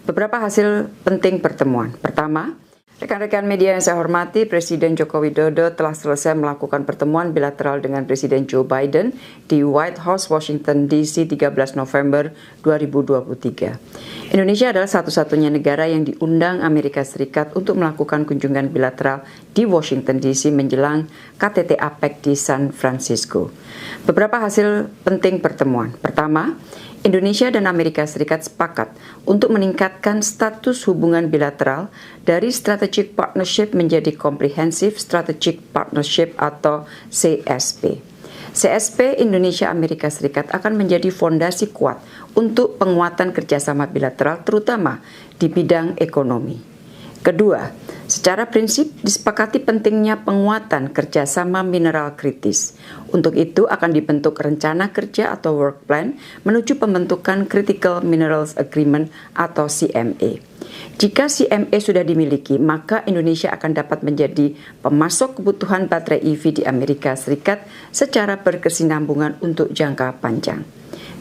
Beberapa hasil penting pertemuan. Pertama, rekan-rekan media yang saya hormati, Presiden Joko Widodo telah selesai melakukan pertemuan bilateral dengan Presiden Joe Biden di White House, Washington DC 13 November 2023. Indonesia adalah satu-satunya negara yang diundang Amerika Serikat untuk melakukan kunjungan bilateral di Washington DC menjelang KTT APEC di San Francisco. Beberapa hasil penting pertemuan. Pertama, Indonesia dan Amerika Serikat sepakat untuk meningkatkan status hubungan bilateral dari Strategic Partnership menjadi Comprehensive Strategic Partnership atau CSP. CSP Indonesia-Amerika Serikat akan menjadi fondasi kuat untuk penguatan kerjasama bilateral terutama di bidang ekonomi. Kedua, secara prinsip disepakati pentingnya penguatan kerjasama mineral kritis. Untuk itu akan dibentuk rencana kerja atau work plan menuju pembentukan Critical Minerals Agreement atau CMA. Jika CMA sudah dimiliki, maka Indonesia akan dapat menjadi pemasok kebutuhan baterai EV di Amerika Serikat secara berkesinambungan untuk jangka panjang.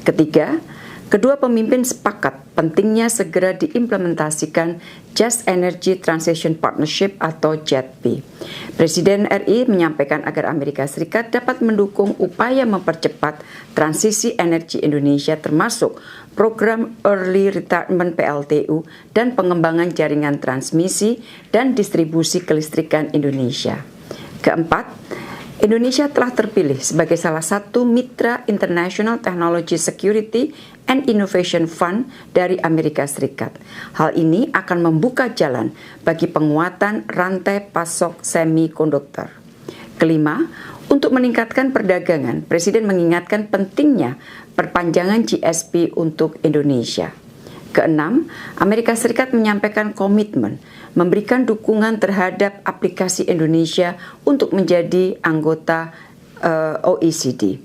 Ketiga, kedua pemimpin sepakat pentingnya segera diimplementasikan Just Energy Transition Partnership atau JETP. Presiden RI menyampaikan agar Amerika Serikat dapat mendukung upaya mempercepat transisi energi Indonesia termasuk program Early Retirement PLTU dan pengembangan jaringan transmisi dan distribusi kelistrikan Indonesia. Keempat, Indonesia telah terpilih sebagai salah satu mitra International Technology Security and Innovation Fund dari Amerika Serikat. Hal ini akan membuka jalan bagi penguatan rantai pasok semikonduktor. Kelima, untuk meningkatkan perdagangan, Presiden mengingatkan pentingnya perpanjangan GSP untuk Indonesia. Keenam, Amerika Serikat menyampaikan komitmen memberikan dukungan terhadap aplikasi Indonesia untuk menjadi anggota OECD.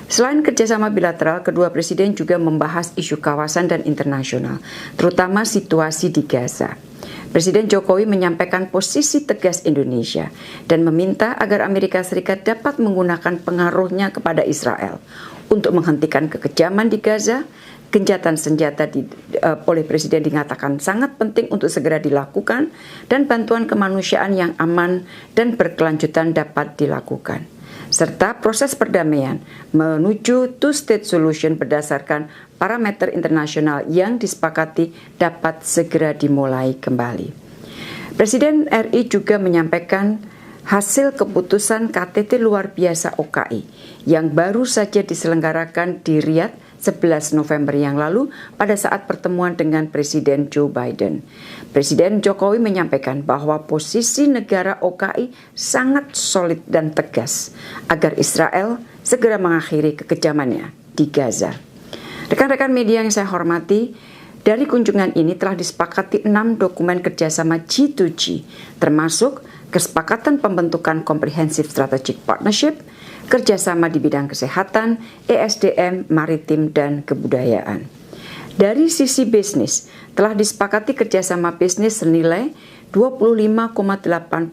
Selain kerjasama bilateral, kedua presiden juga membahas isu kawasan dan internasional, terutama situasi di Gaza. Presiden Jokowi menyampaikan posisi tegas Indonesia dan meminta agar Amerika Serikat dapat menggunakan pengaruhnya kepada Israel untuk menghentikan kekejaman di Gaza. Gencatan senjata oleh Presiden dinyatakan sangat penting untuk segera dilakukan dan bantuan kemanusiaan yang aman dan berkelanjutan dapat dilakukan. Serta proses perdamaian menuju two-state solution berdasarkan parameter internasional yang disepakati dapat segera dimulai kembali. Presiden RI juga menyampaikan hasil keputusan KTT luar biasa OKI yang baru saja diselenggarakan di Riyadh 11 November yang lalu pada saat pertemuan dengan Presiden Joe Biden. Presiden Jokowi menyampaikan bahwa posisi negara OKI sangat solid dan tegas agar Israel segera mengakhiri kekejamannya di Gaza. Rekan-rekan media yang saya hormati, dari kunjungan ini telah disepakati 6 dokumen kerjasama G2G, termasuk kesepakatan pembentukan Comprehensive Strategic Partnership, kerjasama di bidang kesehatan, ESDM, maritim, dan kebudayaan. Dari sisi bisnis, telah disepakati kerjasama bisnis senilai 25,85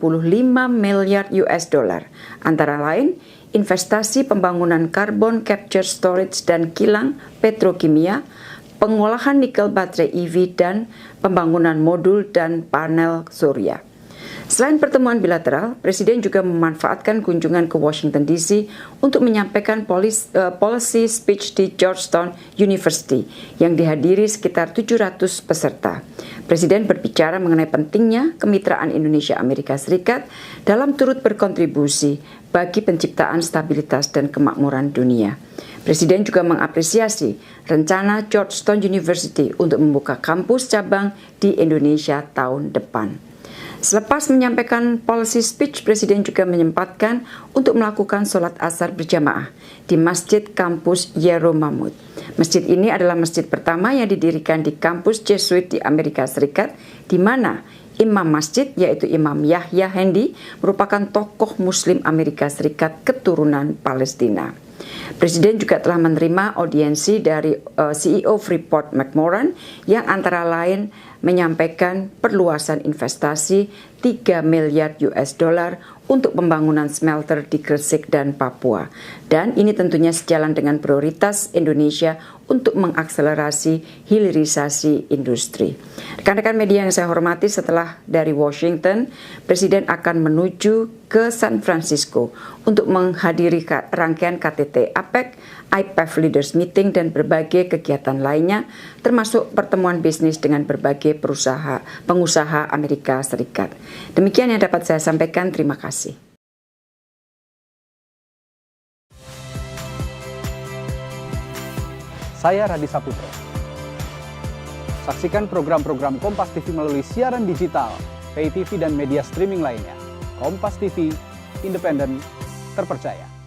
miliar US dollar, antara lain investasi pembangunan carbon capture storage dan kilang petrokimia, pengolahan nikel baterai EV, dan pembangunan modul dan panel surya. Selain pertemuan bilateral, Presiden juga memanfaatkan kunjungan ke Washington DC untuk menyampaikan policy speech di Georgetown University yang dihadiri sekitar 700 peserta. Presiden berbicara mengenai pentingnya kemitraan Indonesia-Amerika Serikat dalam turut berkontribusi bagi penciptaan stabilitas dan kemakmuran dunia. Presiden juga mengapresiasi rencana Georgetown University untuk membuka kampus cabang di Indonesia tahun depan. Selepas menyampaikan policy speech, Presiden juga menyempatkan untuk melakukan sholat asar berjamaah di Masjid Kampus Yeromamut. Masjid ini adalah masjid pertama yang didirikan di kampus Jesuit di Amerika Serikat, di mana imam masjid yaitu Imam Yahya Hendi merupakan tokoh Muslim Amerika Serikat keturunan Palestina. Presiden juga telah menerima audiensi dari CEO Freeport McMoran yang antara lain menyampaikan perluasan investasi 3 miliar US dollar untuk pembangunan smelter di Gresik dan Papua. Dan ini tentunya sejalan dengan prioritas Indonesia untuk mengakselerasi hilirisasi industri. Rekan-rekan media yang saya hormati, setelah dari Washington, Presiden akan menuju ke San Francisco untuk menghadiri rangkaian KTT APEC, IPEF Leaders Meeting, dan berbagai kegiatan lainnya, termasuk pertemuan bisnis dengan berbagai pengusaha Amerika Serikat. Demikian yang dapat saya sampaikan. Terima kasih. Saya Radi Saputro. Saksikan program-program Kompas TV melalui siaran digital, pay TV dan media streaming lainnya. Kompas TV, independen, terpercaya.